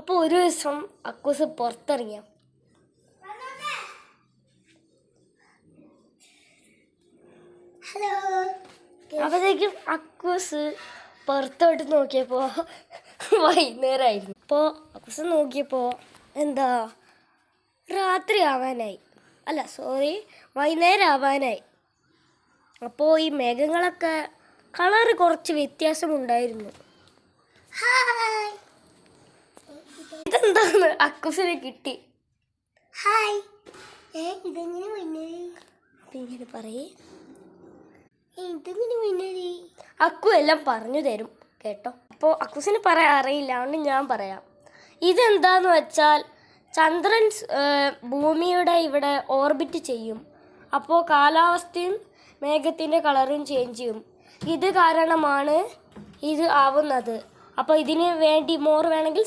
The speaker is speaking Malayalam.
അപ്പോൾ ഒരു ദിവസം അക്കൂസ് പുറത്തിറങ്ങിയ ഹലോ. അപ്പോഴത്തേക്കും അക്കൂസ് പുറത്തോട്ട് നോക്കിയപ്പോൾ വൈകുന്നേരമായിരുന്നു. അപ്പോൾ അക്കൂസ് നോക്കിയപ്പോൾ എന്താ രാത്രി ആവാനായി, അല്ല സോറി വൈകുന്നേരം ആവാനായി. അപ്പോൾ ഈ മേഘങ്ങളൊക്കെ കളറ് കുറച്ച് വ്യത്യാസമുണ്ടായിരുന്നു. ഹായ്. ഇതെന്താന്ന് അക്കൂസിനെ കിട്ടി. ഹായ്. ഇതെങ്ങനെ വന്നേ? ഇങ്ങനെ പറയേ, ഇതെങ്ങനെ വന്നേ? അക്കു എല്ലാം പറഞ്ഞു തരും കേട്ടോ. അപ്പോൾ അക്കൂസിന് പറയാൻ അറിയില്ല, അതുകൊണ്ട് ഞാൻ പറയാം. ഇതെന്താന്ന് വെച്ചാൽ ചന്ദ്രൻ ഭൂമിയുടെ ഇവിടെ ഓർബിറ്റ് ചെയ്യും. അപ്പോൾ കാലാവസ്ഥയും മേഘത്തിൻ്റെ കളറും ചേഞ്ച് ചെയ്യും. ഇത് കാരണമാണ് ഇത് ആവുന്നത്. അപ്പോൾ ഇതിന് വേണ്ടി മോർ വേണമെങ്കിൽ